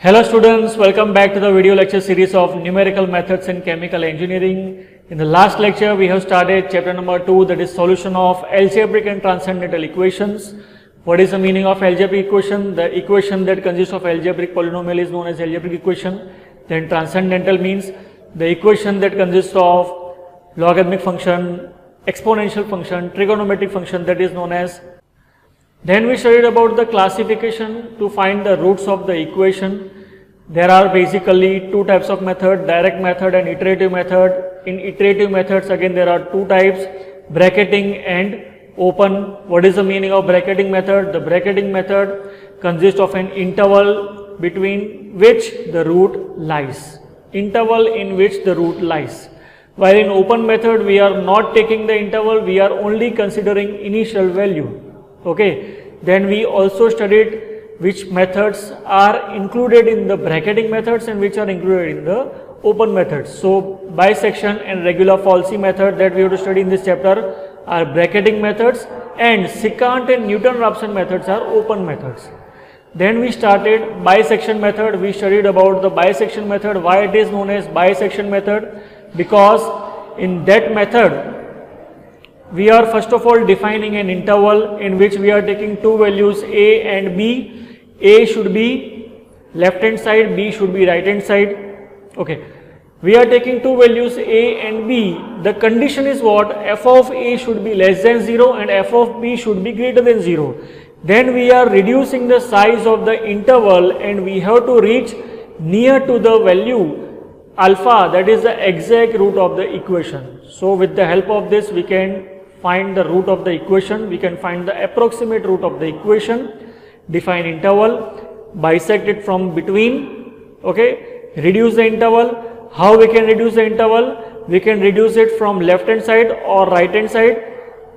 Hello students, welcome back to the video lecture series of numerical methods in chemical engineering. In the last lecture we have started chapter number 2, that is solution of algebraic and transcendental equations. What is the meaning of algebraic equation? The equation that consists of algebraic polynomial is known as algebraic equation. Then transcendental means the equation that consists of logarithmic function, exponential function, trigonometric function, that is known as. Then we studied about the classification to find the roots of the equation. There are basically two types of method, direct method and iterative method. In iterative methods again there are two types, bracketing and open. What is the meaning of bracketing method? The bracketing method consists of an interval between which the root lies. Interval in which the root lies. While in open method we are not taking the interval, we are only considering initial value. Okay, then we also studied which methods are included in the bracketing methods and which are included in the open methods. So bisection and regular falsy method that we have to study in this chapter are bracketing methods, and secant and Newton-Raphson methods are open methods. Then we started bisection method. We studied about the bisection method, why it is known as bisection method, because in that method we are first of all defining an interval in which we are taking two values a and b. A should be left hand side, b should be right hand side. Okay, we are taking two values a and b. The condition is what? F of a should be less than 0 and f of b should be greater than 0. Then we are reducing the size of the interval and we have to reach near to the value alpha, that is the exact root of the equation. So with the help of this we can find the root of the equation, we can find the approximate root of the equation, define interval, bisect it from between, okay, reduce the interval. How we can reduce the interval? We can reduce it from left hand side or right hand side.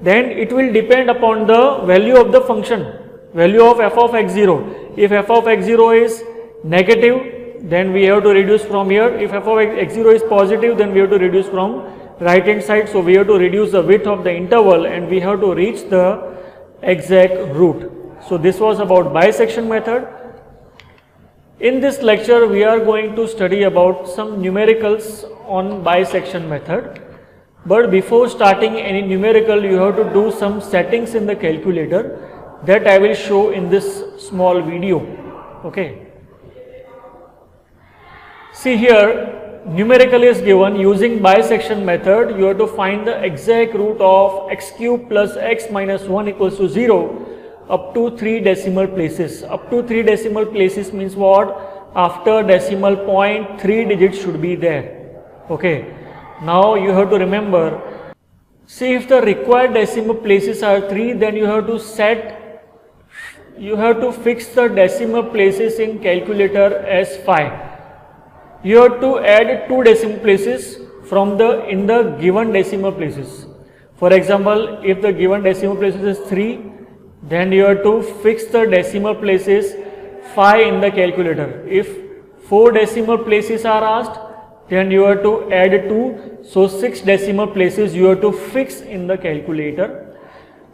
Then it will depend upon the value of the function, value of f of x0. If f of x0 is negative, then we have to reduce from here. If f of x0 is positive, then we have to reduce from right hand side. So we have to reduce the width of the interval and we have to reach the exact root. So this was about bisection method. In this lecture we are going to study about some numericals on bisection method. But before starting any numerical you have to do some settings in the calculator that I will show in this small video. Okay. See here, numerical is given. Using bisection method you have to find the exact root of x cube plus x minus 1 equals to 0 up to 3 decimal places. Up to 3 decimal places means what? After decimal point 3 digits should be there. Okay. Now you have to remember, see if the required decimal places are 3, then you have to fix the decimal places in calculator as 5. You have to add 2 decimal places in the given decimal places. For example, if the given decimal places is 3, then you have to fix the decimal places 5 in the calculator. If 4 decimal places are asked, then you have to add 2. So 6 decimal places you have to fix in the calculator.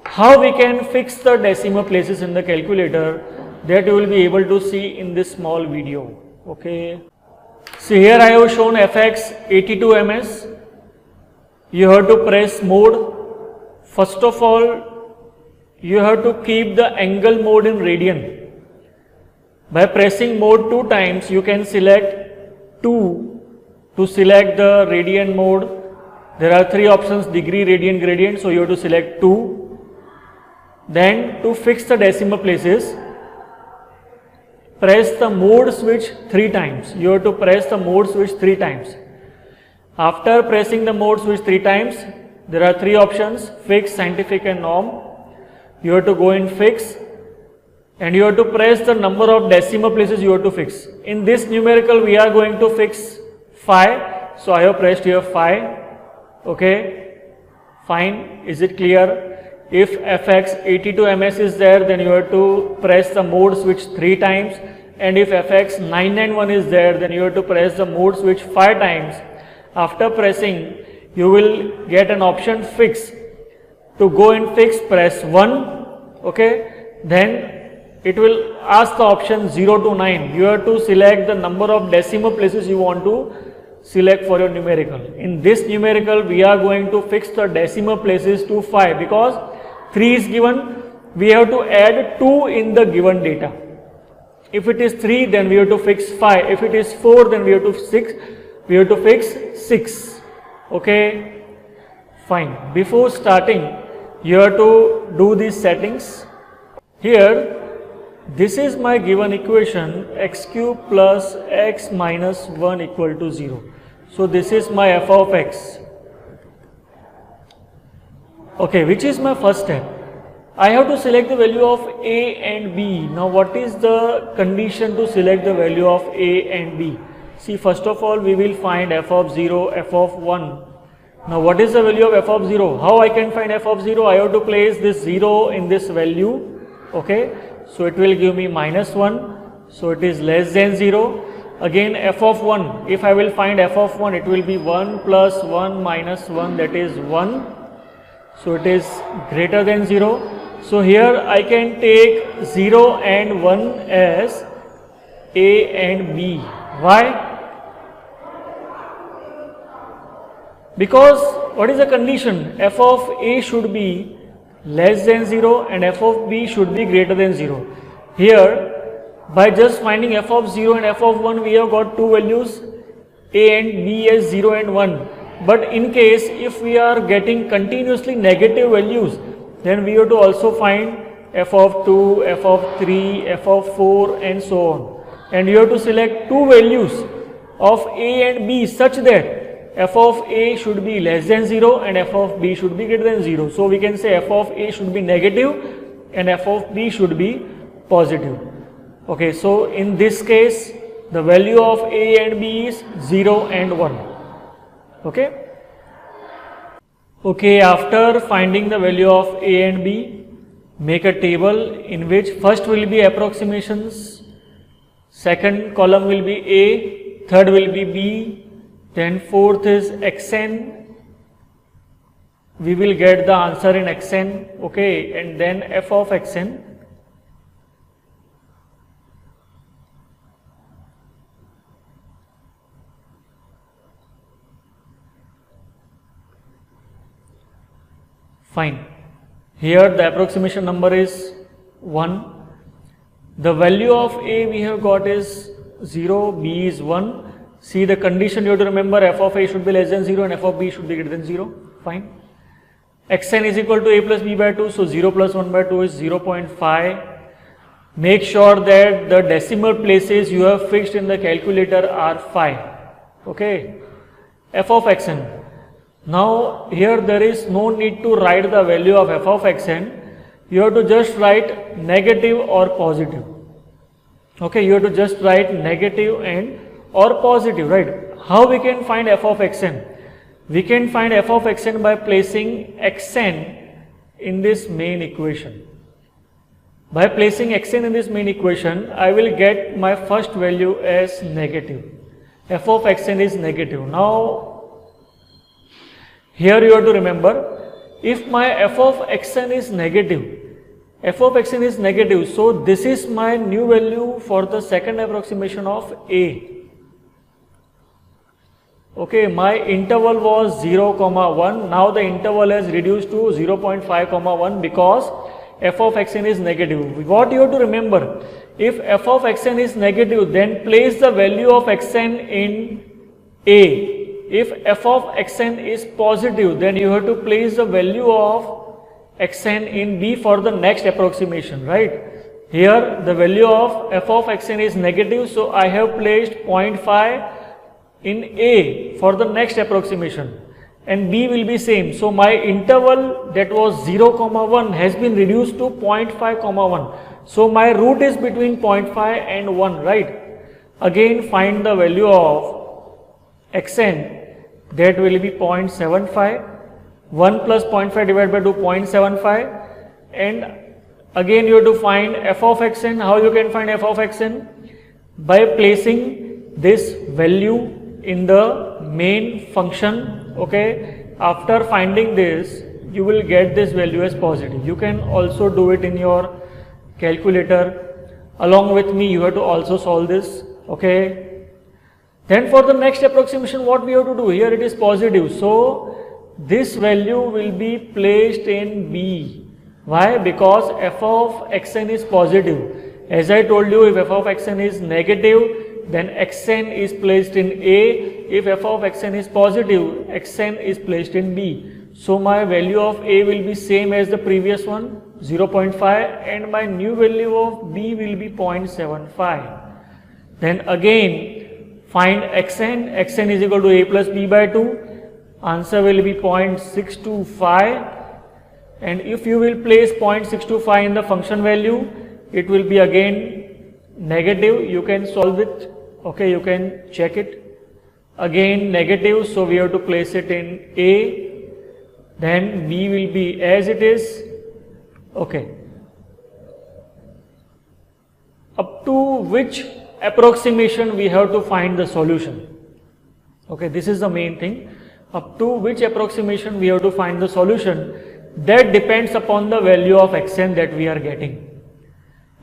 How we can fix the decimal places in the calculator, that you will be able to see in this small video. Okay. See here I have shown fx 82 ms. You have to press mode. First of all, you have to keep the angle mode in radian. By pressing mode 2 times, you can select 2 to select the radian mode. There are 3 options: degree, radian, gradient. So you have to select 2. Then to fix the decimal places, press the mode switch 3 times. You have to press the mode switch 3 times. After pressing the mode switch 3 times, there are 3 options: fix, scientific and norm. You have to go in fix and you have to press the number of decimal places you have to fix. In this numerical we are going to fix 5. So I have pressed here 5. Okay, fine. Is it clear? If fx 82 ms is there, then you have to press the mode switch 3 times, and if fx 991 is there, then you have to press the mode switch 5 times. After pressing, you will get an option fix. To go in fix, press 1. Okay, then it will ask the option 0 to 9. You have to select the number of decimal places you want to select for your numerical. In this numerical, we are going to fix the decimal places to 5 because 3 is given. We have to add 2 in the given data. If it is 3, then we have to fix 5. If it is 4, then we have to fix 6. Okay, fine. Before starting, you have to do these settings. Here, this is my given equation, x cube plus x minus 1 equal to 0. So this is my f of x. Okay, which is my first step? I have to select the value of a and b. Now what is the condition to select the value of a and b? See, first of all we will find f of 0, f of 1. Now what is the value of f of 0? How I can find f of 0? I have to place this 0 in this value. Okay, so it will give me minus 1. So it is less than 0. Again f of 1. If I will find f of 1, it will be 1 plus 1 minus 1, that is 1. So it is greater than 0. So here I can take 0 and 1 as a and b. Why? Because what is the condition? F of a should be less than 0 and f of b should be greater than 0. Here, by just finding f of 0 and f of 1, we have got two values, a and b as 0 and 1. But in case if we are getting continuously negative values, then we have to also find f of 2, f of 3, f of 4 and so on. And you have to select two values of a and b such that f of a should be less than 0 and f of b should be greater than 0. So we can say f of a should be negative and f of b should be positive. Okay, so in this case the value of a and b is 0 and 1. Okay. Okay, after finding the value of a and b, make a table in which first will be approximations, second column will be a, third will be b, then fourth is xn. We will get the answer in xn, okay, and then f of xn. Fine. Here the approximation number is 1. The value of a we have got is 0, b is 1. See the condition you have to remember, f of a should be less than 0 and f of b should be greater than 0. Fine. Xn is equal to a plus b by 2. So 0 plus 1 by 2 is 0.5. Make sure that the decimal places you have fixed in the calculator are 5. Okay. F of xn. Now here there is no need to write the value of f of xn. You have to just write negative or positive. Okay, you have to just write negative and or positive, right? How we can find f of xn? We can find f of xn by placing xn in this main equation. By placing xn in this main equation, I will get my first value as negative. F of xn is negative. Now here you have to remember, if my f of xn is negative, so this is my new value for the second approximation of a. Okay, my interval was 0, 1. Now the interval has reduced to 0.5, 1 because f of xn is negative. What you have to remember, if f of xn is negative, then place the value of xn in a. If f of xn is positive, then you have to place the value of xn in b for the next approximation, right? Here the value of f of xn is negative, so I have placed 0.5 in a for the next approximation, and b will be same. So my interval that was 0, 1 has been reduced to 0.5, 1. So my root is between 0.5 and 1, right? Again find the value of xn, that will be 0.75. 1 plus 0.5 divided by 2, 0.75. And again you have to find f of xn. How you can find f of xn? By placing this value in the main function. Okay, after finding this, you will get this value as positive. You can also do it in your calculator. Along with me, you have to also solve this. Okay. Then for the next approximation, what we have to do? Here it is positive. So this value will be placed in B. Why? Because f of xn is positive. As I told you, if f of xn is negative, then xn is placed in A. If f of xn is positive, xn is placed in B. So my value of A will be same as the previous one, 0.5, and my new value of B will be 0.75. Then again find xn. Xn is equal to A plus B by 2. Answer will be 0.625. And if you will place 0.625 in the function value, it will be again negative. You can solve it. Okay, you can check it. Again negative, so we have to place it in A. Then B will be as it is. Okay. Up to which approximation we have to find the solution? Okay, this is the main thing. Up to which approximation we have to find the solution? That depends upon the value of xn that we are getting.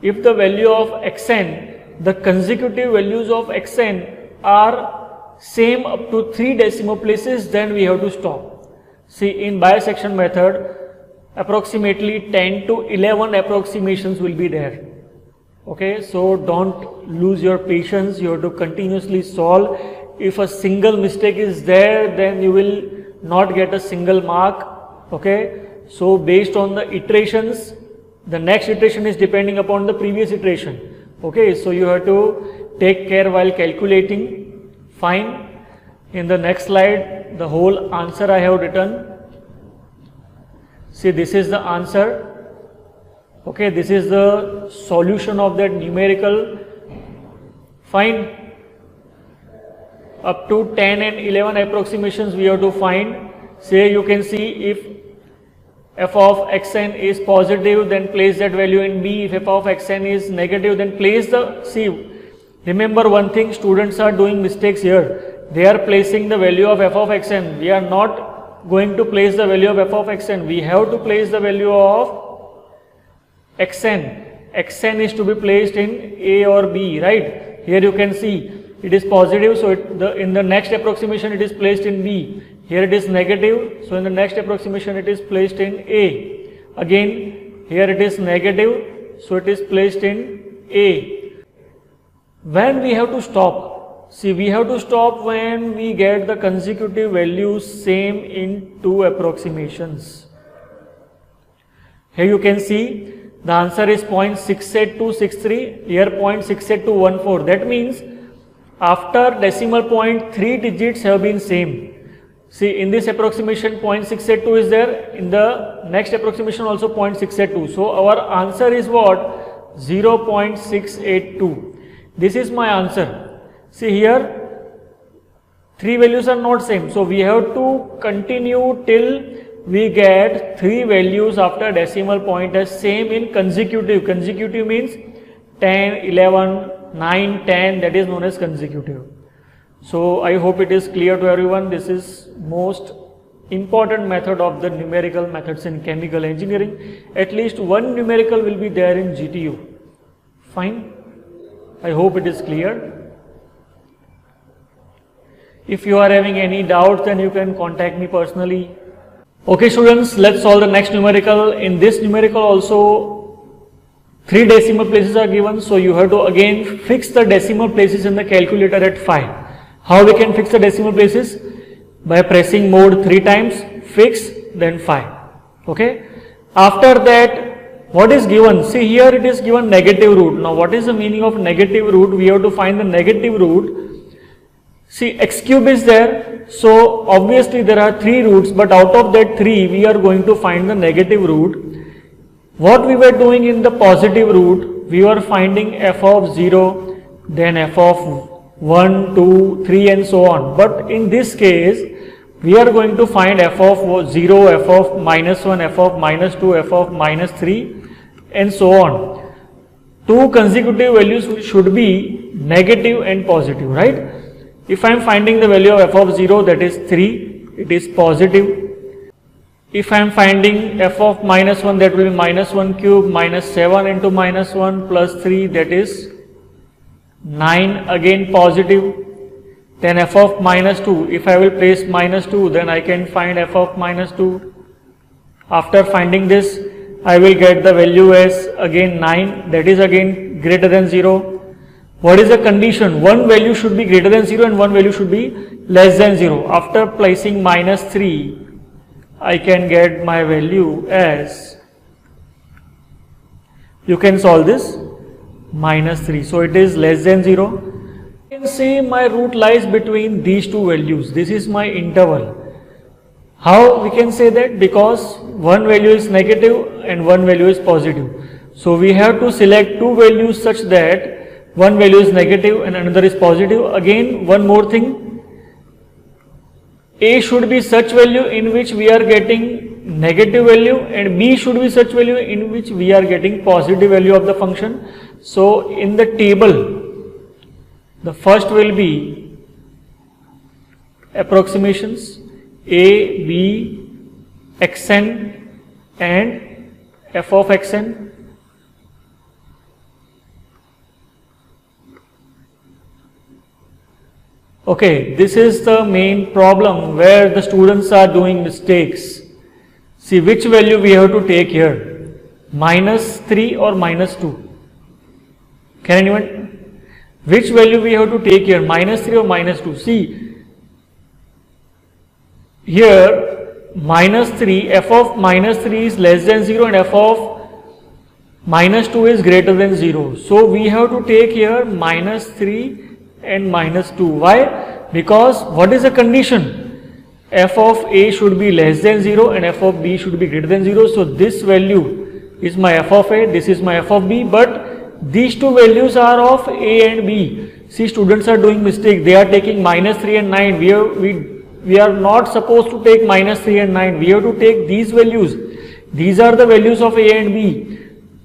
If the value of xn, the consecutive values of xn are same up to 3 decimal places, then we have to stop. See, in bisection method, approximately 10 to 11 approximations will be there. Okay, so don't lose your patience. You have to continuously solve. If a single mistake is there, then you will not get a single mark. Okay, so based on the iterations, the next iteration is depending upon the previous iteration. Okay, so you have to take care while calculating. Fine. In the next slide, the whole answer I have written. See, this is the answer. Okay, this is the solution of that numerical. Fine. Up to 10 and 11 approximations we have to find. Say you can see if f of xn is positive, then place that value in B. If f of xn is negative, then place the, see, remember one thing, students are doing mistakes here. They are placing the value of f of xn. We are not going to place the value of f of xn. We have to place the value of xn. Xn is to be placed in A or B, right? Here you can see it is positive, so in the next approximation it is placed in B. Here it is negative, so in the next approximation it is placed in A. Again, here it is negative, so it is placed in A. When we have to stop? See, we have to stop when we get the consecutive values same in 2 approximations. Here you can see the answer is 0.68263, here 0.68214. That means after decimal point 3 digits have been same. See, in this approximation 0.682 is there, in the next approximation also 0.682. So our answer is what? 0.682. This is my answer. See, here 3 values are not same, so we have to continue till we get 3 values after decimal point as same in consecutive. Consecutive means 10, 11, 9, 10, that is known as consecutive. So I hope it is clear to everyone. This is most important method of the numerical methods in chemical engineering. At least one numerical will be there in GTU. Fine. I hope it is clear. If you are having any doubts, then you can contact me personally. Okay students, let's solve the next numerical. In this numerical also 3 decimal places are given, so you have to again fix the decimal places in the calculator at 5. How we can fix the decimal places? By pressing mode 3 times, fix, then 5. Okay. After that, what is given? See, here it is given negative root. Now what is the meaning of negative root? We have to find the negative root. See, x cube is there, so obviously there are 3 roots, but out of that 3 we are going to find the negative root. What we were doing in the positive root, we were finding f of 0, then f of 1, 2, 3 and so on. But in this case, we are going to find f of 0, f of minus 1, f of minus 2, f of minus 3 and so on. 2 consecutive values should be negative and positive, right? If I am finding the value of f of 0, that is 3, it is positive. if I am finding f of minus 1, that will be minus 1 cube minus 7 into minus 1 plus 3, that is 9, again positive. Then f of minus 2, if I will place minus 2, then I can find f of minus 2. After finding this, I will get the value as again 9, that is again greater than 0. What is the condition? One value should be greater than 0 and one value should be less than 0. After placing minus 3, I can get my value as, you can solve this, minus 3. So it is less than 0. I can say my root lies between these two values. This is my interval. How we can say that? Because one value is negative and one value is positive. So we have to select two values such that one value is negative and another is positive. Again, one more thing, A should be such value in which we are getting negative value and B should be such value in which we are getting positive value of the function. So in the table, the first will be approximations A, B, xn and f of xn. Okay, this is the main problem where the students are doing mistakes. See which value we have to take here, minus 3 or minus 2. Can anyone? Which value we have to take here, minus 3 or minus 2? See, here minus 3, f of minus 3 is less than 0 and f of minus 2 is greater than 0. So we have to take here minus 3 and minus 2. Why? Because what is the condition? F of A should be less than 0 and f of B should be greater than 0. So this value is my f of A, this is my f of B, but these two values are of A and B. See, students are doing mistake. They are taking minus 3 and 9. We are not supposed to take minus 3 and 9. We have to take these values. These are the values of A and B.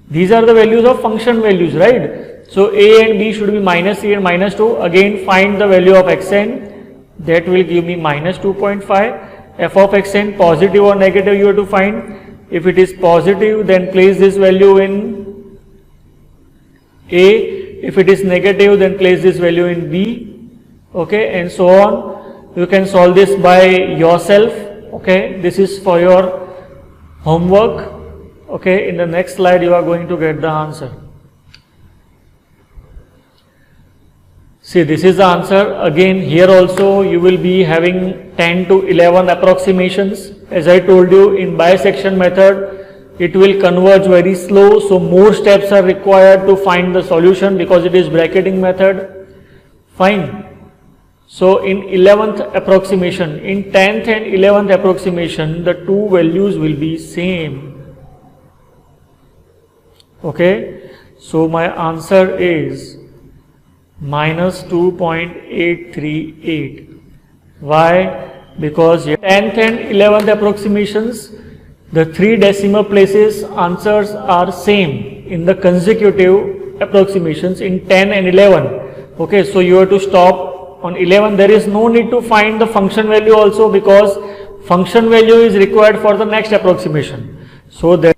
These are the values of function values, right? So A and B should be minus 3 and minus 2. Again, find the value of xn. That will give me minus 2.5. F of xn, positive or negative, you have to find. If it is positive, then place this value in A. If it is negative, then place this value in B. Okay, and so on. You can solve this by yourself. Okay, this is for your homework. Okay, in the next slide you are going to get the answer. See, this is the answer. Again, here also you will be having 10 to 11 approximations. As I told you, in bisection method, it will converge very slow. So more steps are required to find the solution because it is bracketing method. Fine. So in 11th approximation, in 10th and 11th approximation, the two values will be same. Okay. So my answer is minus 2.838. Why? Because 10th and 11th approximations, the three decimal places answers are same in the consecutive approximations in 10 and 11. Okay, so you have to stop on 11. There is no need to find the function value also because function value is required for the next approximation. So there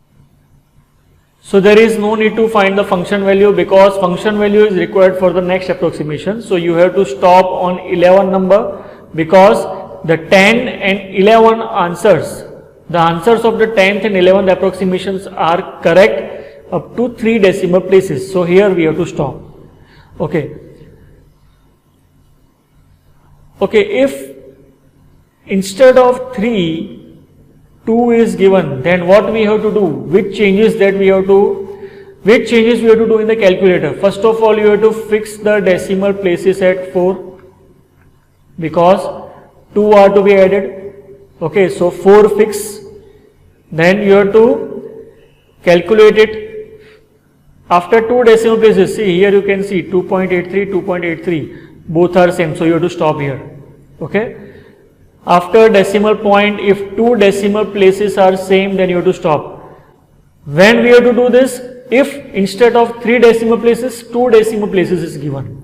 is no need to find the function value because function value is required for the next approximation. So you have to stop on 11 number because the 10 and 11 answers, the answers of the 10th and 11th approximations are correct up to 3 decimal places. So here we have to stop. Okay. Okay, if instead of 3, 2 is given, then what we have to do? Which changes we have to do in the calculator? First of all, you have to fix the decimal places at 4 because 2 are to be added. Okay, so 4 fix. Then you have to calculate it after 2 decimal places. See, here you can see 2.83, 2.83. Both are same, so you have to stop here. Okay. After decimal point, if 2 decimal places are same, then you have to stop. When we have to do this? If instead of 3 decimal places, 2 decimal places is given.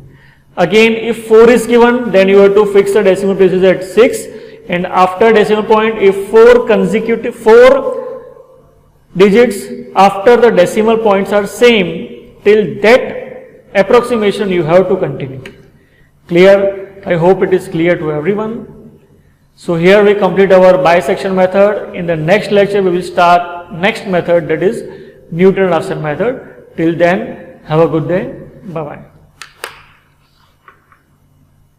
Again, if 4 is given, then you have to fix the decimal places at 6. and after decimal point, if 4 digits after the decimal points are same, till that approximation you have to continue. Clear? I hope it is clear to everyone. So here we complete our bisection method. In the next lecture we will start next method, that is Newton-Raphson method. Till then, have a good day. Bye bye.